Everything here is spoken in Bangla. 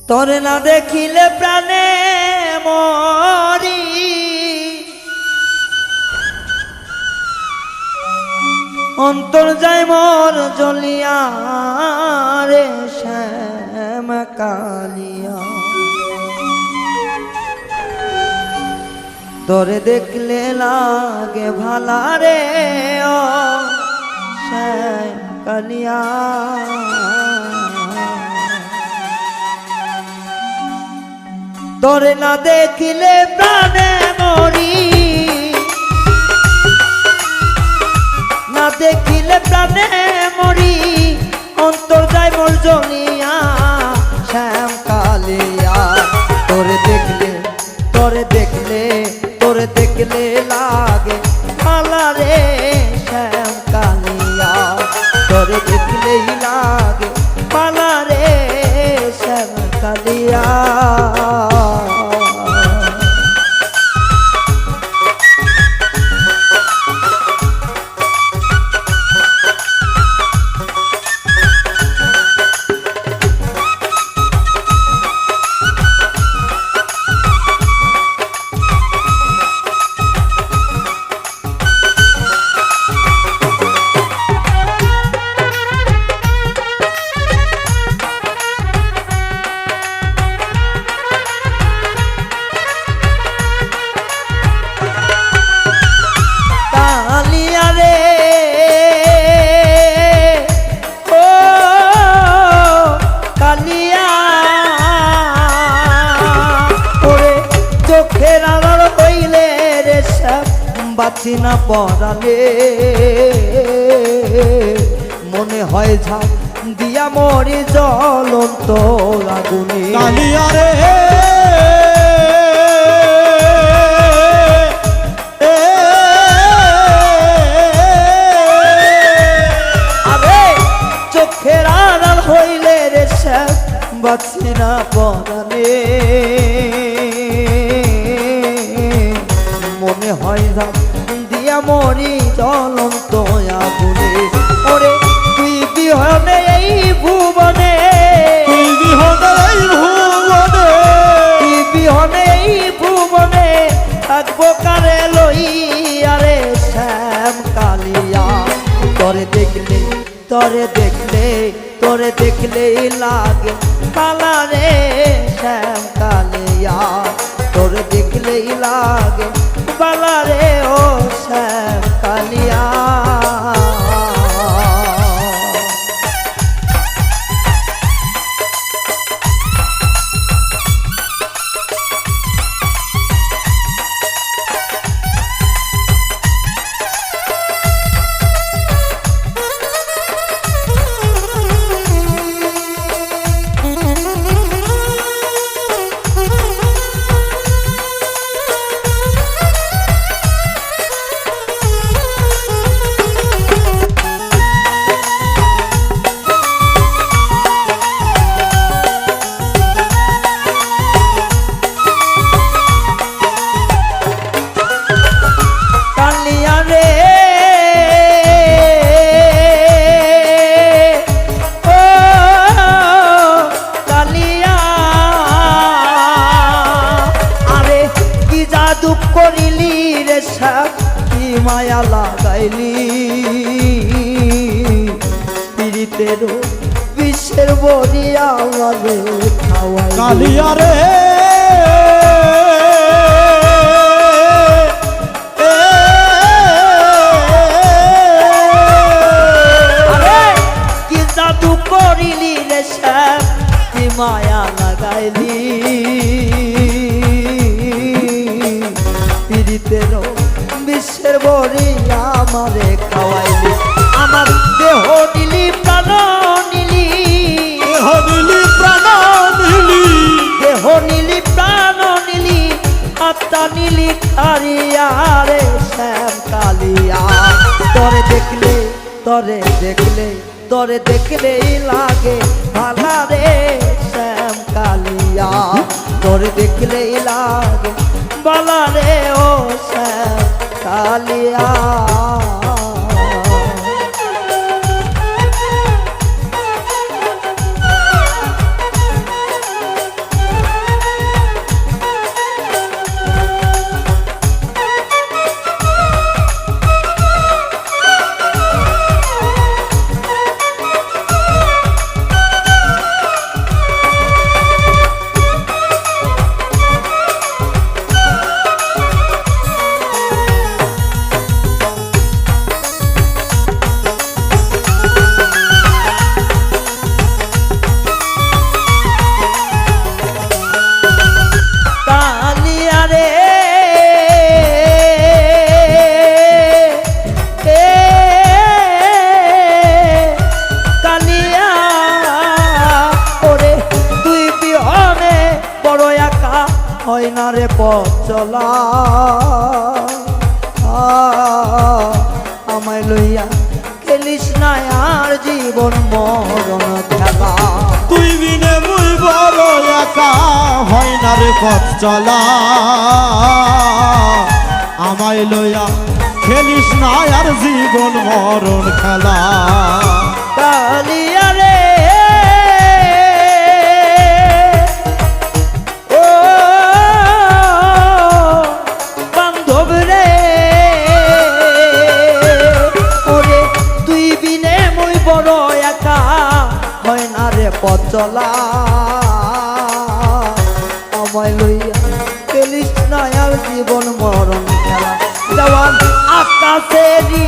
তরে না দেখিলে প্রাণে মরি, অন্তর যায় মোর জ্বলিয়া রে শ্যাম কালিয়া। তোরে দেখলে লাগে ভালা রে ও শ্যাম কালিয়া। তোরে না দেখিলে প্রাণে মরি, না দেখিলে প্রাণে মরি, অন্তর যায় মোর জ্বলিয়া শ্যাম কালিয়া। তোরে দেখলে তোরে দেখলে তোরে দেখলে লাগে ভালা রে শ্যাম কালিয়া। তোরে দেখলেই লাগে ভালা রে শ্যাম কালিয়া। বাঁচি না পড়ালে মনে হয় ঝাঁপ দিয়া মরি জ্বলন্ত আগুনে। কালিয়া রে আরে চোখের আড়াল হইলে রে শ্যাম বাঁচি না পড়ালে মনে হয় ঝাঁপ দিয়া মরি জ্বলন্ত আগুনে। ওরে তুই বিহনে এই ভুবনে, তুই বিহনে এই ভুবনে, তুই বিহনে এই ভুবনে থাকবো কারে লইয়া রে শ্যাম কালিয়া। তোরে দেখলে তোরে দেখলে তোরে দেখলেই লাগে ভালা রে শ্যাম কালিয়া। তোরে দেখলেই লাগে ভালা রে ও শ্যাম কালিয়া। করিলি রে শ্যাম কি মায়া লাগাইলি, পীড়িতের বিশ্বের বরিয়া আমারে খাওয়াইলি। কালিয়া রে আরে কি জাদু করিলি রে শ্যাম কি মায়া লাগাইলি, বিশ্বের বরি আমারে খাওয়াইলি। আমার দেহ নিলি প্রাণ নিলি, দেহ নিলি প্রাণ নিলি, দেহ নিলি প্রাণ নিলি, আত্মা নিলি কারিয়া রে শ্যাম কালিয়া। তোরে দেখলে তোরে দেখলে তোরে দেখলেই লাগে ভালা রে শ্যাম কালিয়া। তোরে দেখলেই লাগে ভালা রে ও শ্যাম কালিয়া। হয় না রে পথ চলা আমায় লইয়া খেলিস না আর জীবন মরণ খেলা তুই বিনে মুই বড় একা হয় না রে পথ চলা আমায় লইয়া খেলিস না আর জীবন মরণ খেলা কালিয়া রে ও বান্ধব রে ওরে তুই বিনে মুই বড় একা হয় না রে পথ চলা আমায় লইয়া খেলিস না আর জীবন মরণ খেলা জওয়ান আকাশেরই